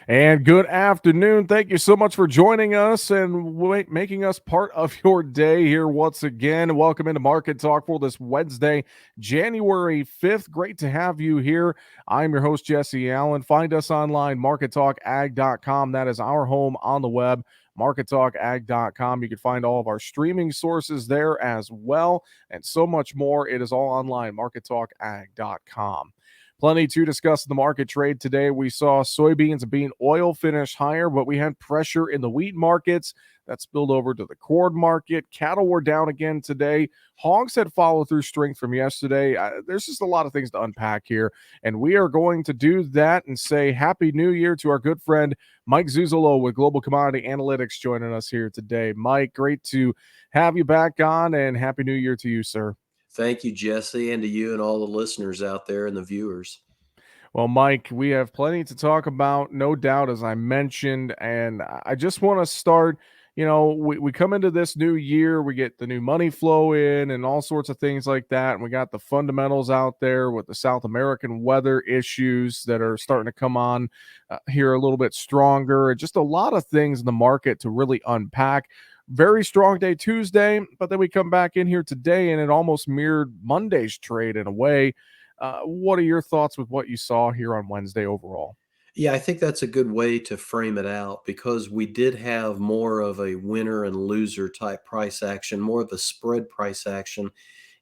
And good afternoon. Thank you so much for joining us and making us part of your day here once again. Welcome into Market Talk for this Wednesday, January 5th. Great to have you here. I'm your host, Jesse Allen. Find us online, markettalkag.com. That is our home on the web, markettalkag.com. You can find all of our streaming sources there as well, and so much more. It is all online, markettalkag.com. Plenty to discuss in the market trade today. We saw soybeans and bean oil finish higher, but we had pressure in the wheat markets that spilled over to the corn market. Cattle were down again today. Hogs had follow through strength from yesterday. There's just a lot of things to unpack here, and we are going to do that and say Happy New Year to our good friend Mike Zuzolo with Global Commodity Analytics joining us here today. Mike, great to have you back on, and Happy New Year to you, sir. Thank you, Jesse, and to you and all the listeners out there and the viewers. Well, Mike, we have plenty to talk about, no doubt, as I mentioned. And I just want to start. We come into this new year, we get the new money flow in and all sorts of things like that. And we got the fundamentals out there with the South American weather issues that are starting to come on here a little bit stronger. And just a lot of things in the market to really unpack. Very strong day Tuesday, but then we come back in here today and it almost mirrored Monday's trade in a way. What are your thoughts with what you saw here on Wednesday overall? Yeah, I think that's a good way to frame it out because we did have more of a winner and loser type price action, more of a spread price action.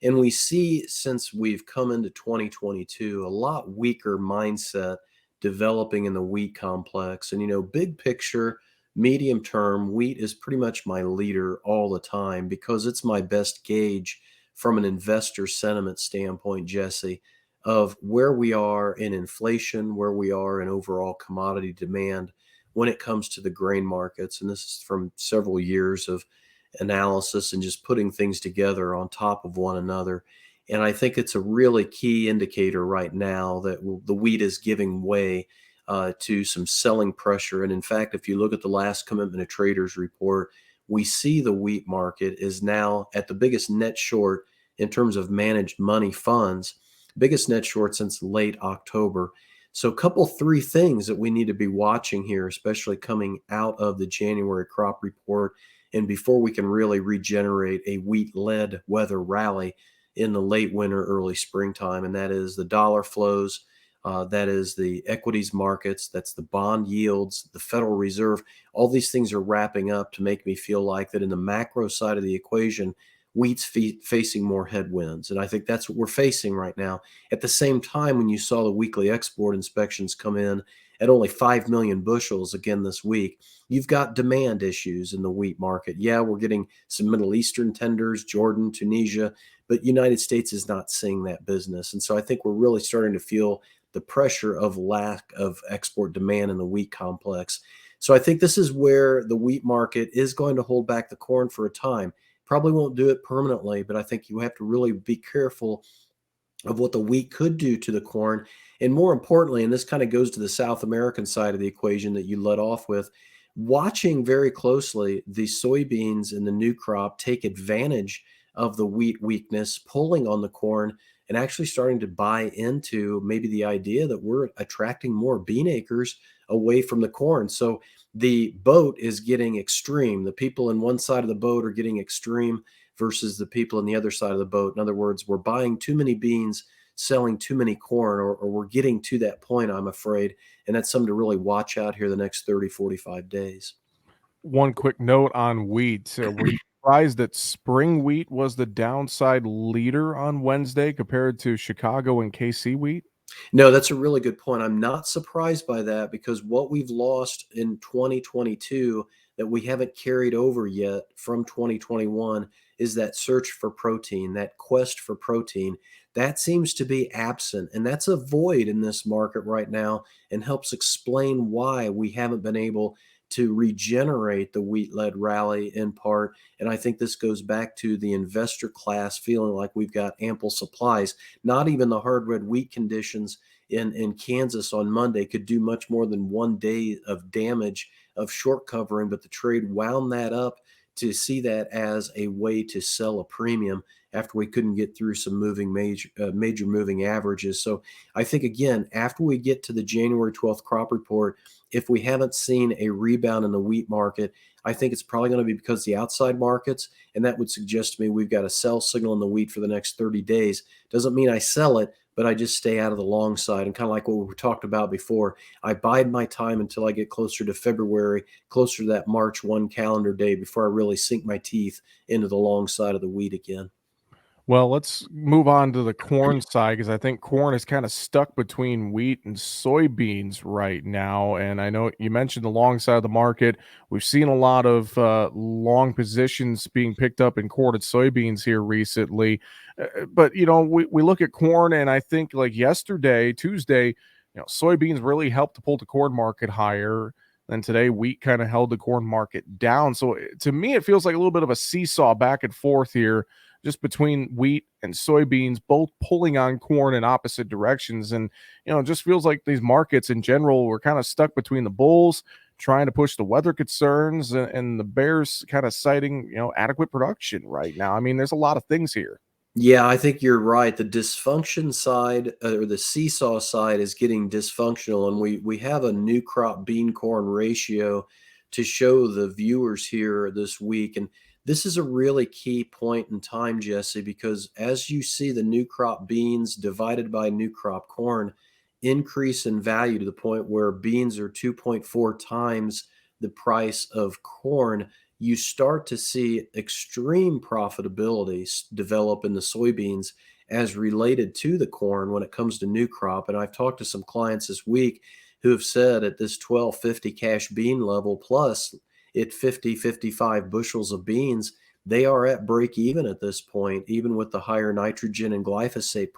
And we see since we've come into 2022, a lot weaker mindset developing in the wheat complex. And, big picture, medium term, wheat is pretty much my leader all the time because it's my best gauge from an investor sentiment standpoint, Jesse, of where we are in inflation, where we are in overall commodity demand when it comes to the grain markets. And this is from several years of analysis and just putting things together on top of one another. And I think it's a really key indicator right now that the wheat is giving way to some selling pressure. And in fact, if you look at the last Commitment of Traders report, we see the wheat market is now at the biggest net short in terms of managed money funds, biggest net short since late October. So, three things that we need to be watching here, especially coming out of the January crop report and before we can really regenerate a wheat-led weather rally in the late winter, early springtime, and that is the dollar flows, that is the equities markets, that's the bond yields, the Federal Reserve. All these things are wrapping up to make me feel like that in the macro side of the equation, wheat's facing more headwinds. And I think that's what we're facing right now. At the same time, when you saw the weekly export inspections come in at only 5 million bushels again this week, you've got demand issues in the wheat market. Yeah, we're getting some Middle Eastern tenders, Jordan, Tunisia, but United States is not seeing that business. And so I think we're really starting to feel the pressure of lack of export demand in the wheat complex. So I think this is where the wheat market is going to hold back the corn for a time. Probably won't do it permanently, but I think you have to really be careful of what the wheat could do to the corn. And more importantly, and this kind of goes to the South American side of the equation that you led off with, watching very closely the soybeans and the new crop take advantage of the wheat weakness, pulling on the corn and actually starting to buy into maybe the idea that we're attracting more bean acres away from the corn. So the boat is getting extreme. The people in one side of the boat are getting extreme versus the people on the other side of the boat. In other words, we're buying too many beans, selling too many corn, or we're getting to that point, I'm afraid. And that's something to really watch out here the next 30, 45 days. One quick note on wheat. Were you surprised that spring wheat was the downside leader on Wednesday compared to Chicago and KC wheat? No, that's a really good point. I'm not surprised by that because what we've lost in 2022 that we haven't carried over yet from 2021 is that search for protein, that quest for protein. That seems to be absent. And that's a void in this market right now and helps explain why we haven't been able to regenerate the wheat led rally in part. And I think this goes back to the investor class feeling like we've got ample supplies. Not even the hard red wheat conditions in Kansas on Monday could do much more than 1 day of damage of short covering, but the trade wound that up to see that as a way to sell a premium after we couldn't get through some major moving averages. So I think, again, after we get to the January 12th crop report, if we haven't seen a rebound in the wheat market, I think it's probably going to be because the outside markets, and that would suggest to me we've got a sell signal in the wheat for the next 30 days. Doesn't mean I sell it, but I just stay out of the long side. And kind of like what we talked about before, I bide my time until I get closer to February, closer to that March 1 calendar day before I really sink my teeth into the long side of the wheat again. Well, let's move on to the corn side because I think corn is kind of stuck between wheat and soybeans right now. And I know you mentioned the long side of the market. We've seen a lot of long positions being picked up in corn and soybeans here recently. But, we look at corn, and I think like yesterday, Tuesday, soybeans really helped to pull the corn market higher. Then today, wheat kind of held the corn market down. So to me, it feels like a little bit of a seesaw back and forth here just between wheat and soybeans, both pulling on corn in opposite directions. And, it just feels like these markets in general were kind of stuck between the bulls trying to push the weather concerns and the bears kind of citing, adequate production right now. I mean, there's a lot of things here. Yeah, I think you're right. The dysfunction side or the seesaw side is getting dysfunctional, and we have a new crop bean corn ratio to show the viewers here this week. And this is a really key point in time, Jesse, because as you see the new crop beans divided by new crop corn increase in value to the point where beans are 2.4 times the price of corn, you start to see extreme profitability develop in the soybeans as related to the corn when it comes to new crop. And I've talked to some clients this week who have said at this 1250 cash bean level plus at 55 bushels of beans, they are at break even at this point, even with the higher nitrogen and glyphosate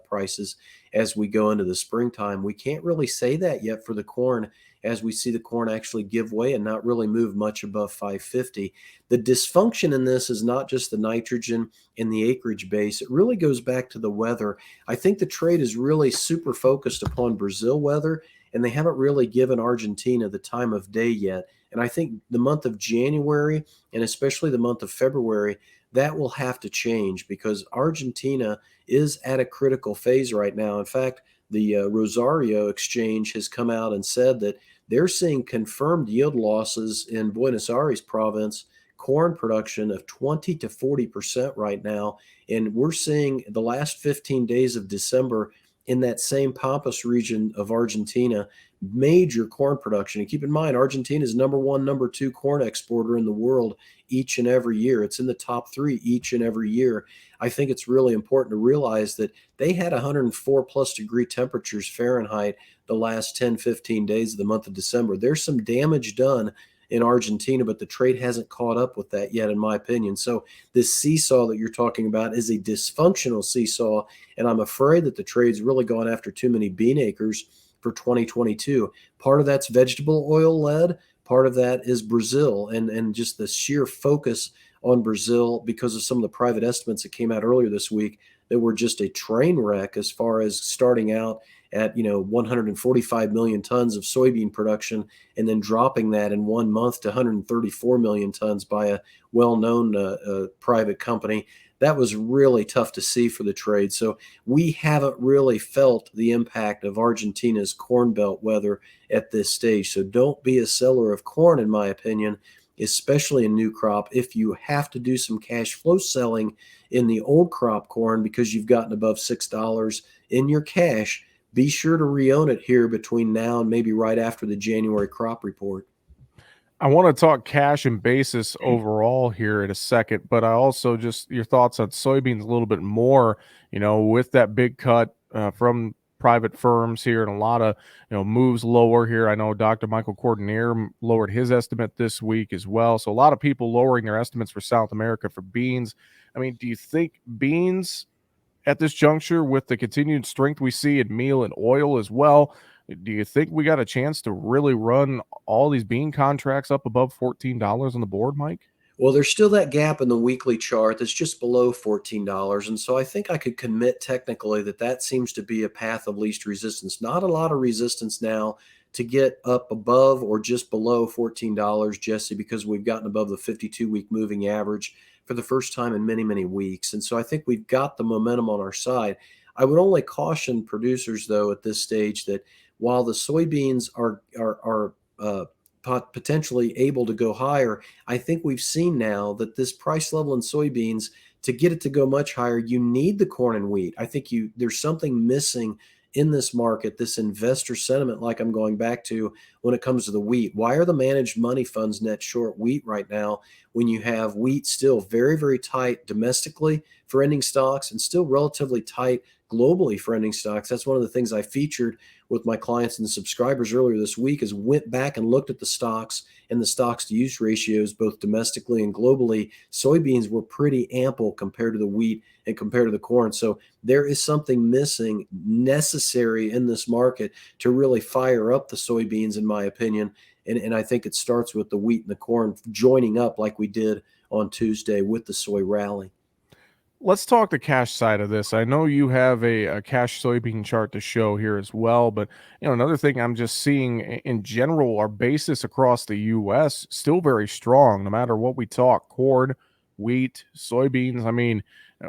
prices as we go into the springtime. We can't really say that yet for the corn as we see the corn actually give way and not really move much above 550. The dysfunction in this is not just the nitrogen in the acreage base. It really goes back to the weather. I think the trade is really super focused upon Brazil weather, and they haven't really given Argentina the time of day yet. And I think the month of January and especially the month of February, that will have to change because Argentina is at a critical phase right now. In fact, the Rosario Exchange has come out and said that they're seeing confirmed yield losses in Buenos Aires province, corn production of 20 to 40% right now. And we're seeing the last 15 days of December in that same Pampas region of Argentina, major corn production. And keep in mind, Argentina is number one, number two corn exporter in the world each and every year. It's in the top three each and every year. I think it's really important to realize that they had 104 plus degree temperatures Fahrenheit the last 10, 15 days of the month of December. There's some damage done in Argentina, but the trade hasn't caught up with that yet, in my opinion. So this seesaw that you're talking about is a dysfunctional seesaw, and I'm afraid that the trade's really gone after too many bean acres for 2022. Part of that's vegetable oil led, part of that is Brazil and just the sheer focus on Brazil because of some of the private estimates that came out earlier this week that were just a train wreck as far as starting out at 145 million tons of soybean production and then dropping that in 1 month to 134 million tons by a well-known private company. That was really tough to see for the trade. So we haven't really felt the impact of Argentina's Corn Belt weather at this stage. So don't be a seller of corn, in my opinion, especially in new crop. If you have to do some cash flow selling in the old crop corn because you've gotten above $6 in your cash, be sure to re-own it here between now and maybe right after the January crop report. I want to talk cash and basis overall here in a second, but I also just your thoughts on soybeans a little bit more, with that big cut from private firms here and a lot of, moves lower here. I know Dr. Michael Cordonier lowered his estimate this week as well. So a lot of people lowering their estimates for South America for beans. I mean, do you think beans at this juncture with the continued strength we see in meal and oil as well, do you think we got a chance to really run all these bean contracts up above $14 on the board, Mike? Well, there's still that gap in the weekly chart that's just below $14. And so I think I could commit technically that that seems to be a path of least resistance. Not a lot of resistance now to get up above or just below $14, Jesse, because we've gotten above the 52-week moving average for the first time in many, many weeks. And so I think we've got the momentum on our side. I would only caution producers, though, at this stage that while the soybeans are potentially able to go higher, I think we've seen now that this price level in soybeans, to get it to go much higher, you need the corn and wheat. I think there's something missing in this market, this investor sentiment, like I'm going back to when it comes to the wheat. Why are the managed money funds net short wheat right now when you have wheat still very, very tight domestically for ending stocks and still relatively tight globally for ending stocks? That's one of the things I featured with my clients and subscribers earlier this week, is went back and looked at the stocks and the stocks to use ratios both domestically and globally. Soybeans were pretty ample compared to the wheat and compared to the corn. So there is something missing necessary in this market to really fire up the soybeans, in my opinion. And I think it starts with the wheat and the corn joining up like we did on Tuesday with the soy rally. Let's talk the cash side of this. I know you have a cash soybean chart to show here as well, but another thing I'm just seeing in general, our basis across the U.S. still very strong, no matter what we talk: corn, wheat, soybeans. I mean,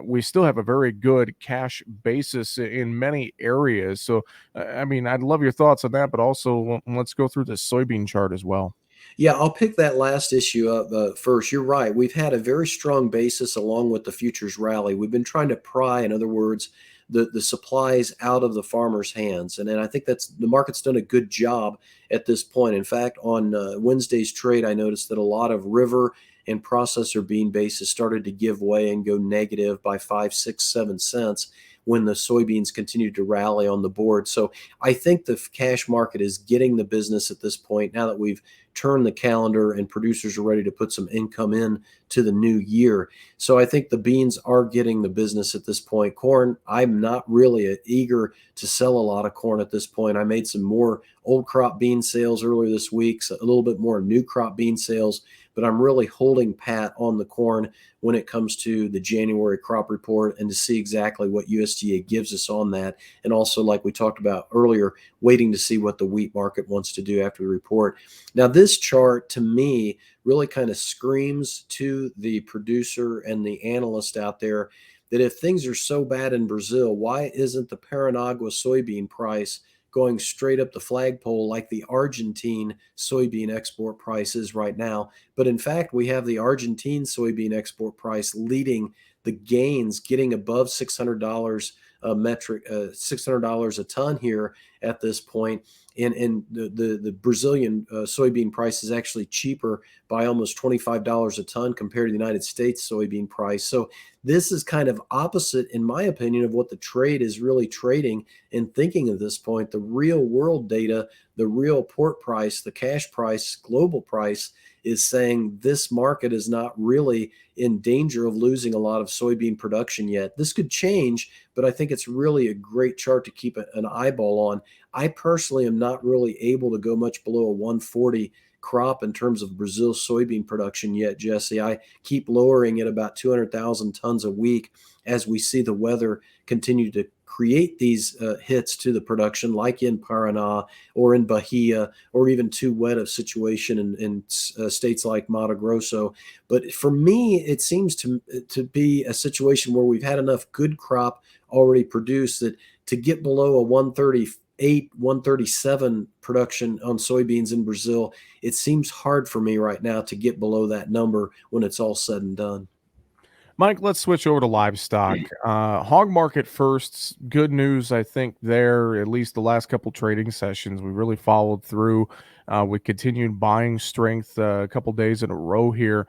we still have a very good cash basis in many areas. So, I mean, I'd love your thoughts on that, but also let's go through the soybean chart as well. Yeah, I'll pick that last issue up first. You're right. We've had a very strong basis along with the futures rally. We've been trying to pry, in other words, the supplies out of the farmers' hands. And I think that's the market's done a good job at this point. In fact, on Wednesday's trade, I noticed that a lot of river and processor bean bases started to give way and go negative by 5, 6, 7 cents when the soybeans continued to rally on the board. So I think the cash market is getting the business at this point now that we've turned the calendar and producers are ready to put some income in to the new year. So I think the beans are getting the business at this point. Corn, I'm not really eager to sell a lot of corn at this point. I made some more old crop bean sales earlier this week, so a little bit more new crop bean sales, but I'm really holding pat on the corn when it comes to the January crop report and to see exactly what USDA gives us on that. And also, like we talked about earlier, waiting to see what the wheat market wants to do after the report. Now, this chart to me really kind of screams to the producer and the analyst out there that if things are so bad in Brazil, why isn't the Paranagua soybean price going straight up the flagpole like the Argentine soybean export price is right now? But in fact, we have the Argentine soybean export price leading the gains, getting above $600 a metric, $600 a ton here at this point. And the Brazilian soybean price is actually cheaper by almost $25 a ton compared to the United States soybean price. So this is kind of opposite, in my opinion, of what the trade is really trading and thinking at this point. The real world data, the real port price, the cash price, global price is saying this market is not really in danger of losing a lot of soybean production yet. This could change, but I think it's really a great chart to keep an eyeball on. I personally am not really able to go much below a 140 crop in terms of Brazil soybean production yet, Jesse. I keep lowering at about 200,000 tons a week as we see the weather continue to create these hits to the production, like in Paraná or in Bahia, or even too wet of situation in states like Mato Grosso. But for me, it seems to be a situation where we've had enough good crop already produced that to get below a 138, 137 production on soybeans in Brazil, it seems hard for me right now to get below that number when it's all said and done. Mike, let's switch over to livestock. Hog market first. Good news, I think, there, at least the last couple trading sessions. We really followed through with continued buying strength a couple days in a row here.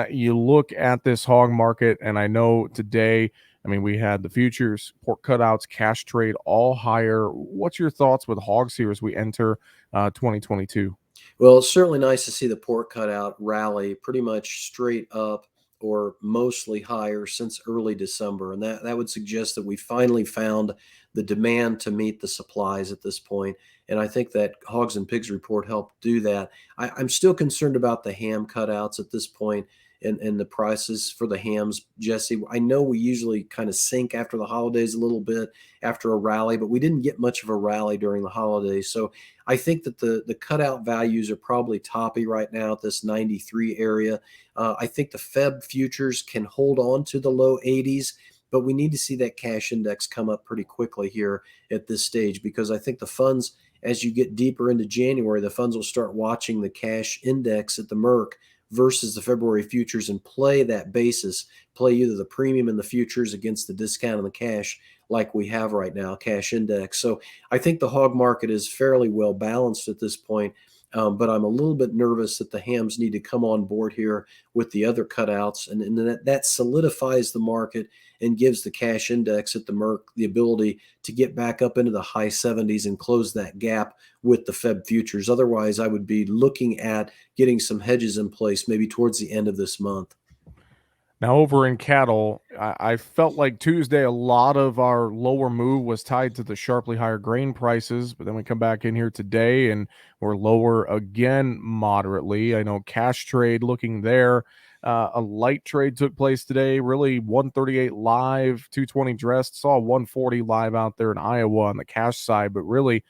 You look at this hog market, and I know today, I mean, we had the futures, pork cutouts, cash trade, all higher. What's your thoughts with hogs here as we enter 2022? Well, it's certainly nice to see the pork cutout rally pretty much straight up or mostly higher since early December. And that would suggest that we finally found the demand to meet the supplies at this point. And I think that Hogs and Pigs report helped do that. I'm still concerned about the ham cutouts at this point. and the prices for the hams. Jesse, I know we usually kind of sink after the holidays a little bit after a rally, but we didn't get much of a rally during the holidays. So I think that the cutout values are probably toppy right now at this 93 area. I think the Feb futures can hold on to the low 80s, but we need to see that cash index come up pretty quickly here at this stage, because I think the funds, as you get deeper into January, the funds will start watching the cash index at the Merc versus the February futures and play that basis, play either the premium in the futures against the discount in the cash like we have right now, cash index. So I think the hog market is fairly well balanced at this point. But I'm a little bit nervous that the hams need to come on board here with the other cutouts, and that solidifies the market and gives the cash index at the Merc the ability to get back up into the high 70s and close that gap with the Feb futures. Otherwise, I would be looking at getting some hedges in place maybe towards the end of this month. Now, over in cattle, I felt like Tuesday, a lot of our lower move was tied to the sharply higher grain prices, but then we come back in here today and we're lower again moderately. I know cash trade looking there. A light trade took place today, really 138 live, 220 dressed. Saw 140 live out there in Iowa on the cash side, but really,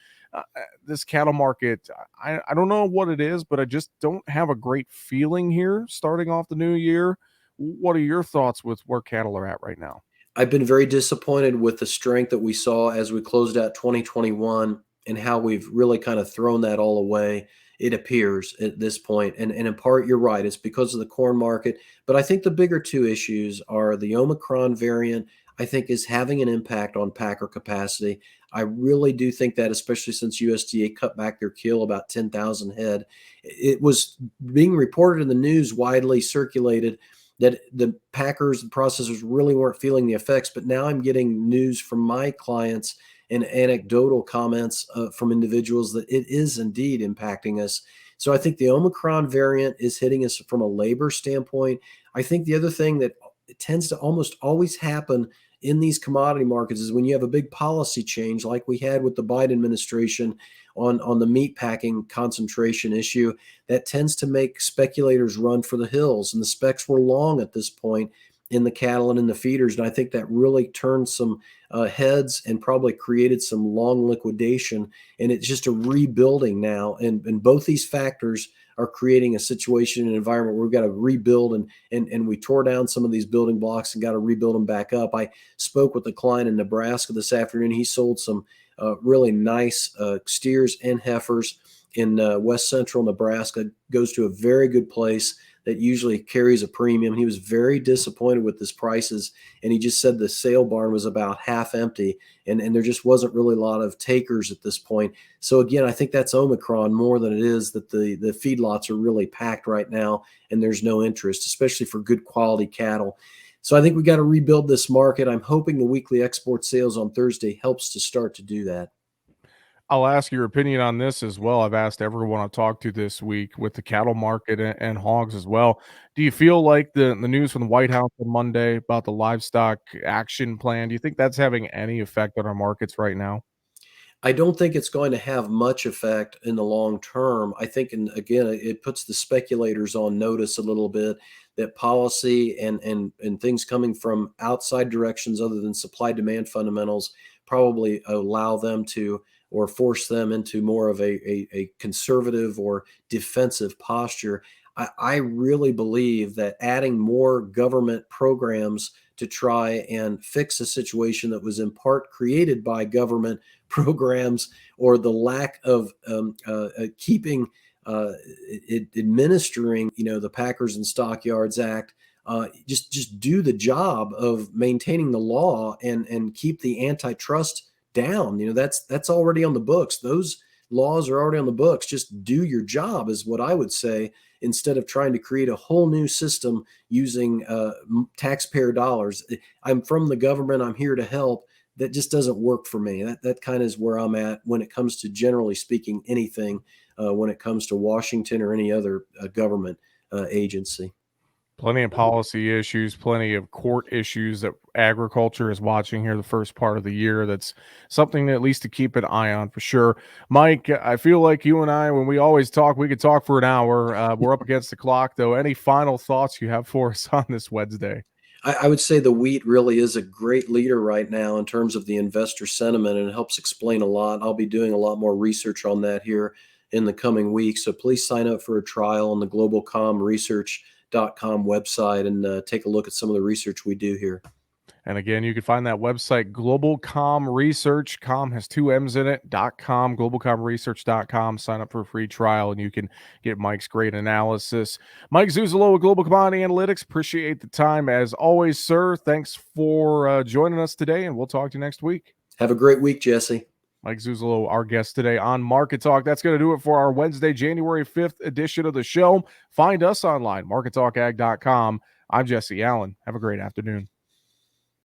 this cattle market, I don't know what it is, but I just don't have a great feeling here starting off the new year. What are your thoughts with where cattle are at right now? I've been very disappointed with the strength that we saw as we closed out 2021 and how we've really kind of thrown that all away. It appears at this point. And in part, you're right. It's because of the corn market. But I think the bigger two issues are the Omicron variant, I think, is having an impact on packer capacity. I really do think that, especially since USDA cut back their kill about 10,000 head. It was being reported in the news, widely circulated, that the packers and processors really weren't feeling the effects. But now I'm getting news from my clients and anecdotal comments from individuals that it is indeed impacting us. So I think the Omicron variant is hitting us from a labor standpoint. I think the other thing that tends to almost always happen in these commodity markets is when you have a big policy change like we had with the Biden administration on the meat packing concentration issue, that tends to make speculators run for the hills. And the specs were long at this point in the cattle and in the feeders. And I think that really turned some heads and probably created some long liquidation. And it's just a rebuilding now. And both these factors are creating a situation, an environment where we've got to rebuild, and we tore down some of these building blocks and got to rebuild them back up. I spoke with a client in Nebraska this afternoon. He sold some really nice steers and heifers in west central Nebraska. Goes to a very good place that usually carries a premium. He was very disappointed with his prices, and he just said the sale barn was about half empty, and there just wasn't really a lot of takers at this point. So again, I think that's Omicron more than it is that the feedlots are really packed right now, and there's no interest, especially for good quality cattle. So I think we got to rebuild this market. I'm hoping the weekly export sales on Thursday helps to start to do that. I'll ask your opinion on this as well. I've asked everyone I talked to this week with the cattle market and hogs as well. Do you feel like the news from the White House on Monday about the livestock action plan, do you think that's having any effect on our markets right now? I don't think it's going to have much effect in the long term. I think, and again, it puts the speculators on notice a little bit that policy and things coming from outside directions other than supply demand fundamentals probably allow them to, or force them into more of a conservative or defensive posture. I really believe that adding more government programs to try and fix a situation that was in part created by government programs, or the lack of keeping administering, the Packers and Stockyards Act, just do the job of maintaining the law and keep the antitrust down. That's already on the books. Those laws are already on the books. Just do your job is what I would say, instead of trying to create a whole new system using taxpayer dollars. I'm from the government. I'm here to help. That just doesn't work for me. That kind of is where I'm at when it comes to, generally speaking, anything when it comes to Washington or any other government agency. Plenty of policy issues, plenty of court issues that agriculture is watching here the first part of the year. That's something at least to keep an eye on for sure. Mike, I feel like you and I, when we always talk, we could talk for an hour. We're up against the clock, though. Any final thoughts you have for us on this Wednesday? I would say the wheat really is a great leader right now in terms of the investor sentiment, and it helps explain a lot. I'll be doing a lot more research on that here in the coming weeks. So please sign up for a trial on the globalcomresearch.com website and take a look at some of the research we do here. And again, you can find that website, globalcom research. Com has two M's in it, .com, globalcomresearch.com. Sign up for a free trial and you can get Mike's great analysis. Mike Zuzolo with Global Commodity Analytics. Appreciate the time as always, sir. Thanks for joining us today, and we'll talk to you next week. Have a great week, Jesse. Mike Zuzolo, our guest today on Market Talk. That's going to do it for our Wednesday, January 5th edition of the show. Find us online, markettalkag.com. I'm Jesse Allen. Have a great afternoon.